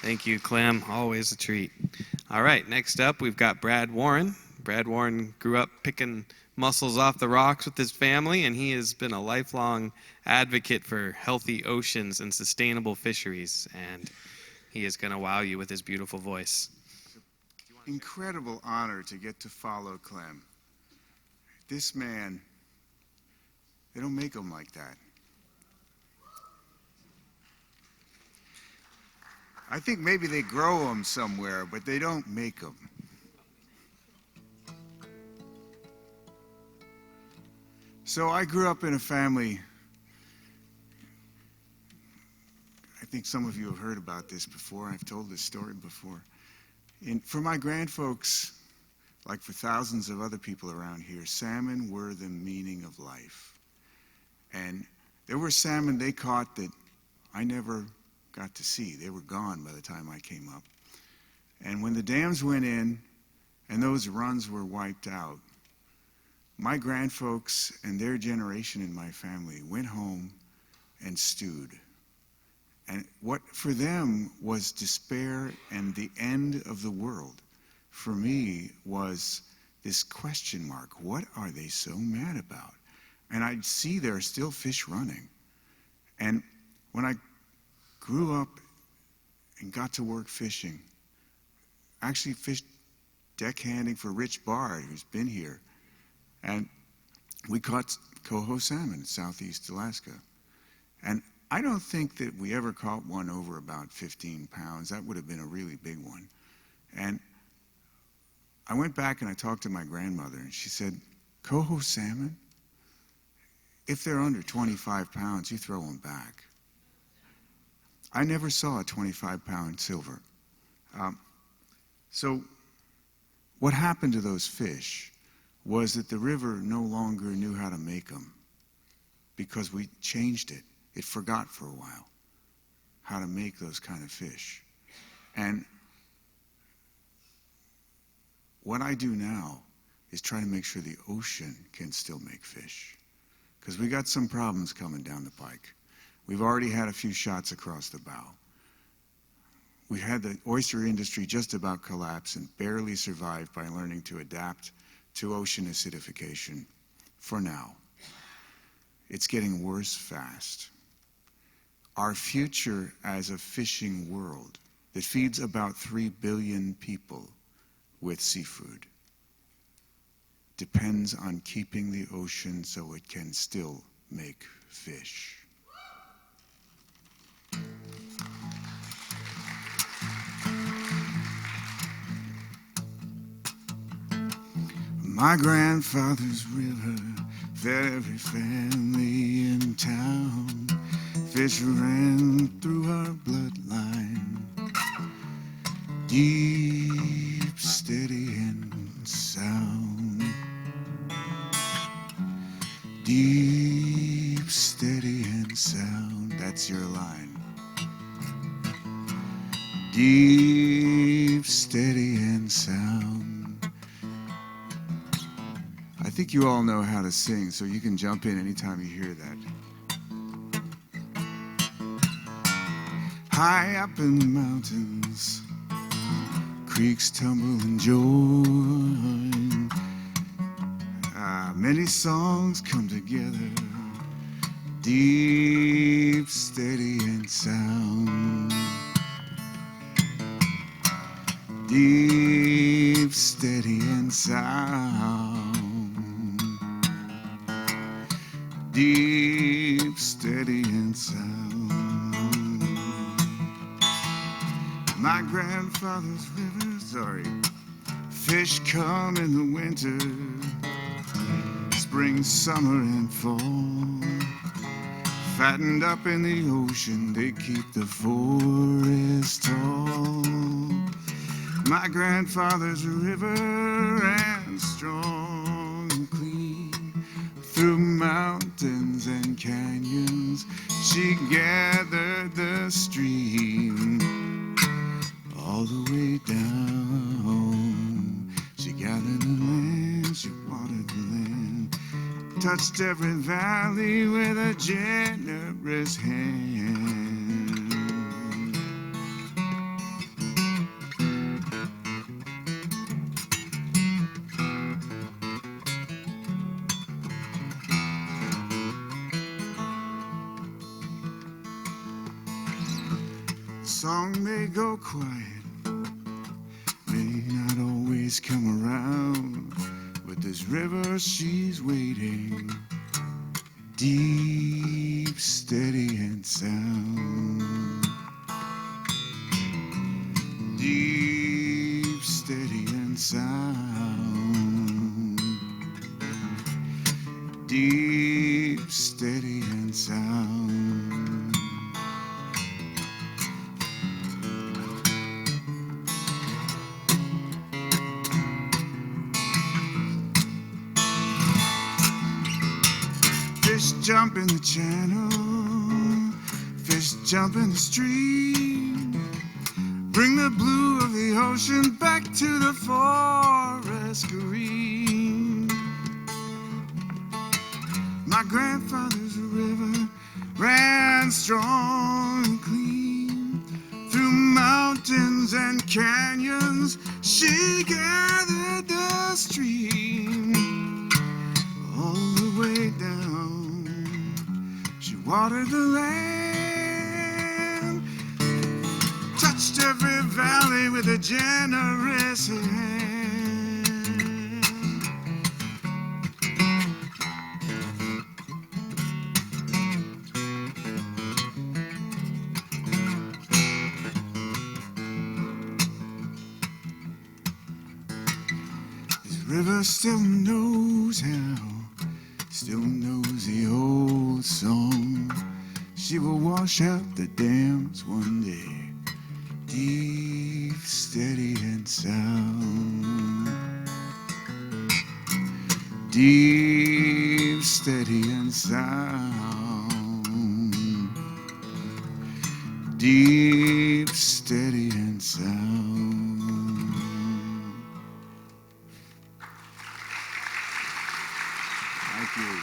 Thank you, Clem. Always a treat. All right, next up, we've got Brad Warren. Brad Warren grew up picking mussels off the rocks with his family, and he has been a lifelong advocate for healthy oceans and sustainable fisheries. And he is going to wow you with his beautiful voice. Incredible honor to get to follow Clem. This man, they don't make him like that. I think maybe they grow them somewhere, but they don't make them. So I grew up in a family, I think some of you have heard about this before, I've told this story before. For my grandfolks, like for thousands of other people around here, salmon were the meaning of life. And there were salmon they caught that I never got to see. They were gone by the time I came up. And when the dams went in and those runs were wiped out, my grandfolks and their generation in my family went home and stewed. And what for them was despair and the end of the world, for me was this question mark. What are they so mad about? And I'd see there are still fish running. And when I grew up and got to work fishing, actually fished deckhanding for Rich Bard, who's been here. And we caught coho salmon in southeast Alaska. And I don't think that we ever caught one over about 15 pounds. That would have been a really big one. And I went back and I talked to my grandmother, and she said, coho salmon, if they're under 25 pounds, you throw them back. I never saw a 25-pound silver. So what happened to those fish was that the river no longer knew how to make them because we changed it. It forgot for a while how to make those kind of fish. And what I do now is try to make sure the ocean can still make fish, because we got some problems coming down the pike. We've already had a few shots across the bow. We had the oyster industry just about collapse and barely survived by learning to adapt to ocean acidification for now. It's getting worse fast. Our future as a fishing world that feeds about 3 billion people with seafood depends on keeping the ocean so it can still make fish. My grandfather's river fed every family in town. Fish ran through our bloodline, deep, steady, and sound. Deep, steady, and sound. That's your line. Deep, steady, and sound. I think you all know how to sing, so you can jump in anytime you hear that. High up in the mountains, creeks tumble and join. Many songs come together, deep, steady, and sound. Deep, steady, and sound. Deep, steady, and sound. My grandfather's river, fish come in the winter, spring, summer, and fall. Fattened up in the ocean, they keep the forest tall. My grandfather's river ran strong and clean through mountains and canyons. She gathered the stream all the way down. She gathered the land, she watered the land, touched every valley with a generous hand. song may go quiet, may not always come around, but this river, she's waiting, deep, steady, and sound. Deep, steady, and sound. Deep, steady, and sound. Fish jump in the channel, fish jump in the stream, bring the blue of the ocean back to the forest green. My grandfather's river ran strong and clean, through mountains and canyons she gathered the stream. All the way down, she watered the land, touched every valley with a generous hand. This river still knows how, still knows the old song. She will wash out the dams one day, deep, steady, and sound. Deep, steady, and sound. Deep, steady, and sound. Thank you.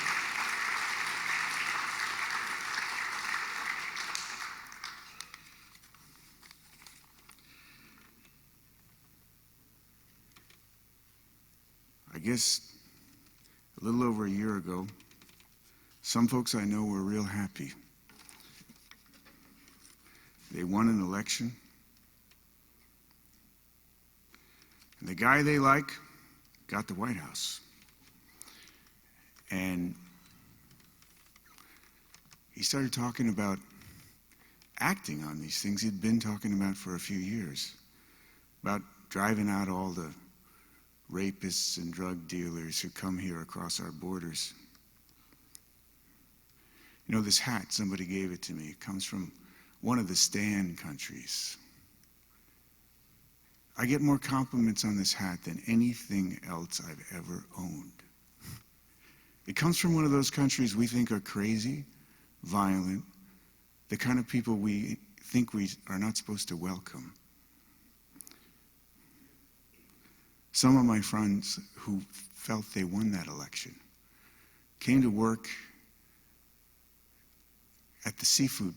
I guess a little over a year ago, some folks I know were real happy. They won an election, and the guy they like got the White House. And he started talking about acting on these things he'd been talking about for a few years, about driving out all the rapists and drug dealers who come here across our borders. You know, this hat, somebody gave it to me. It comes from one of the Stan countries. I get more compliments on this hat than anything else I've ever owned. It comes from one of those countries we think are crazy, violent, the kind of people we think we are not supposed to welcome. Some of my friends who felt they won that election came to work at the seafood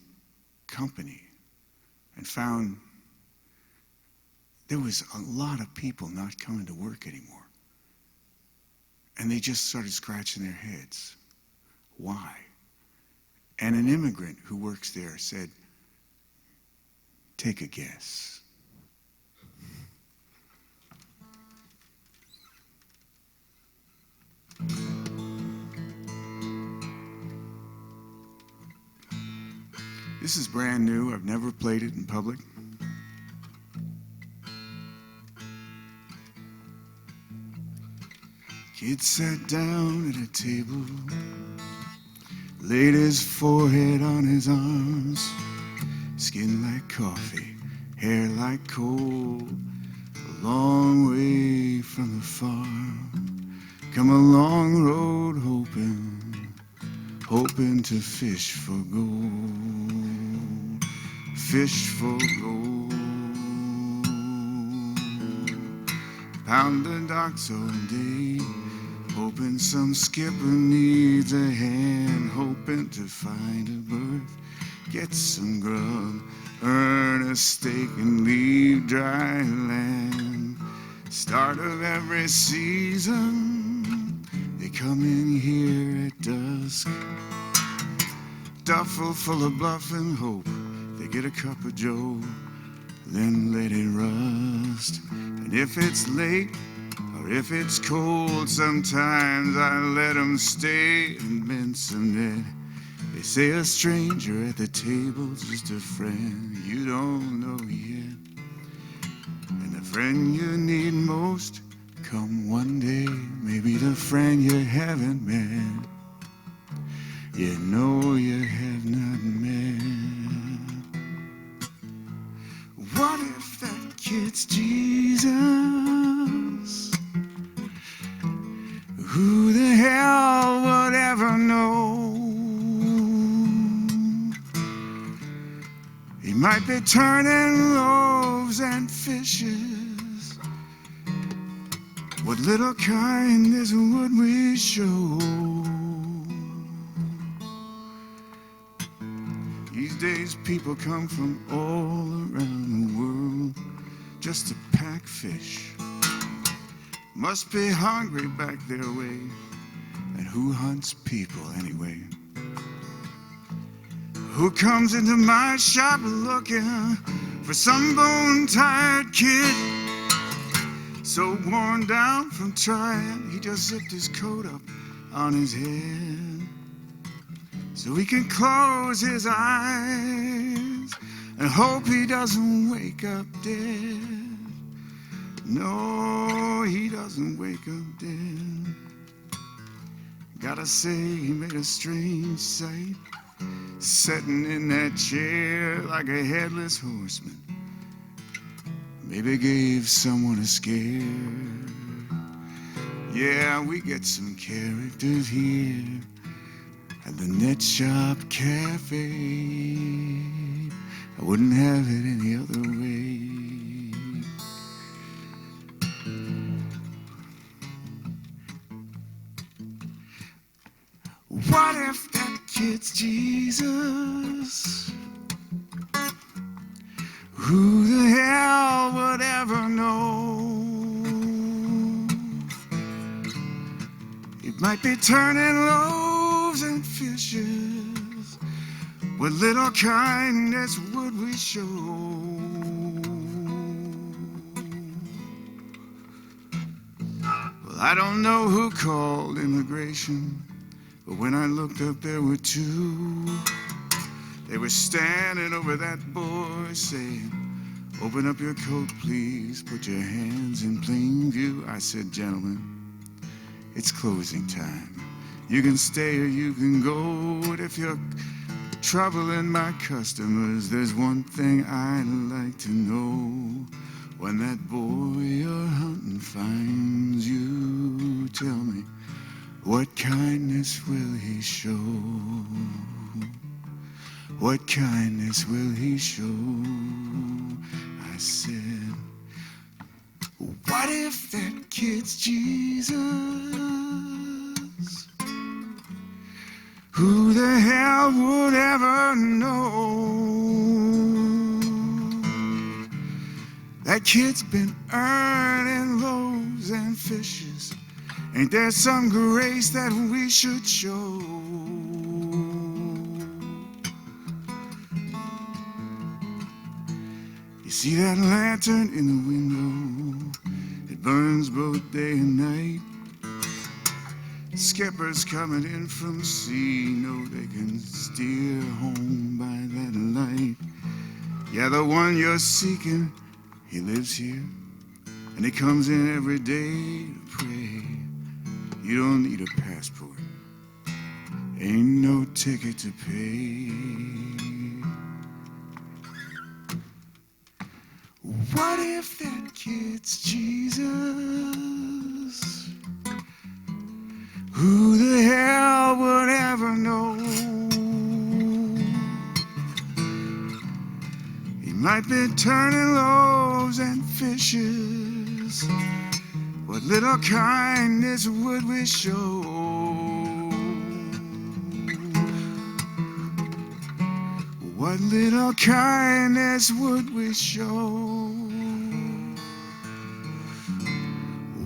company and found there was a lot of people not coming to work anymore. And they just started scratching their heads. Why? And an immigrant who works there said, "Take a guess." This is brand new. I've never played it in public. Kid sat down at a table, laid his forehead on his arms, skin like coffee, hair like coal, a long way from the farm. Come a long road hoping to fish for gold, fish for gold. Pound the docks all day, hoping some skipper needs a hand, hoping to find a berth, get some grub, earn a steak and leave dry land. Start of every season, they come in here at dusk, duffel full of bluff and hope, they get a cup of joe, then let it rust. And if it's late or if it's cold, sometimes I let them stay and mend some net. They say a stranger at the table's just a friend you don't know yet. And the friend you need most come one day, maybe the friend you haven't met. You know you have not met. What if that kid's Jesus? Who the hell would ever know? He might be turning loaves and fishes. What little kindness would we show? These days people come from all around the world just to pack fish. Must be hungry back their way. And who hunts people anyway? Who comes into my shop looking for some bone-tired kid? So worn down from trying, he just zipped his coat up on his head so he can close his eyes and hope he doesn't wake up dead. No, he doesn't wake up dead. Gotta say, he made a strange sight, sitting in that chair like a headless horseman. Maybe gave someone a scare. Yeah, we get some characters here at the Net Shop Cafe. I wouldn't have it any other way. What if that kid's Jesus? Who the hell would ever know? It might be turning loaves and fishes. What little kindness would we show? Well, I don't know who called immigration, but when I looked up, there were two. They were standing over that boy saying, "Open up your coat, please. Put your hands in plain view." I said, "Gentlemen, it's closing time. You can stay or you can go. But if you're troubling my customers, there's one thing I'd like to know. When that boy you're hunting finds you, tell me, what kindness will he show? What kindness will he show?" I said, what if that kid's Jesus? Who the hell would ever know? That kid's been earning loaves and fishes. Ain't there some grace that we should show? You see that lantern in the window? It burns both day and night. Skippers coming in from sea know they can steer home by that light. Yeah, the one you're seeking, he lives here, and he comes in every day to pray. You don't need a passport, ain't no ticket to pay. What if that kid's Jesus? Who the hell would ever know? He might be turning loaves and fishes. What little kindness would we show? What little kindness would we show?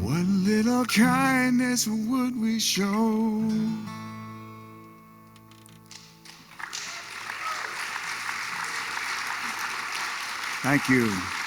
What little kindness would we show? Thank you.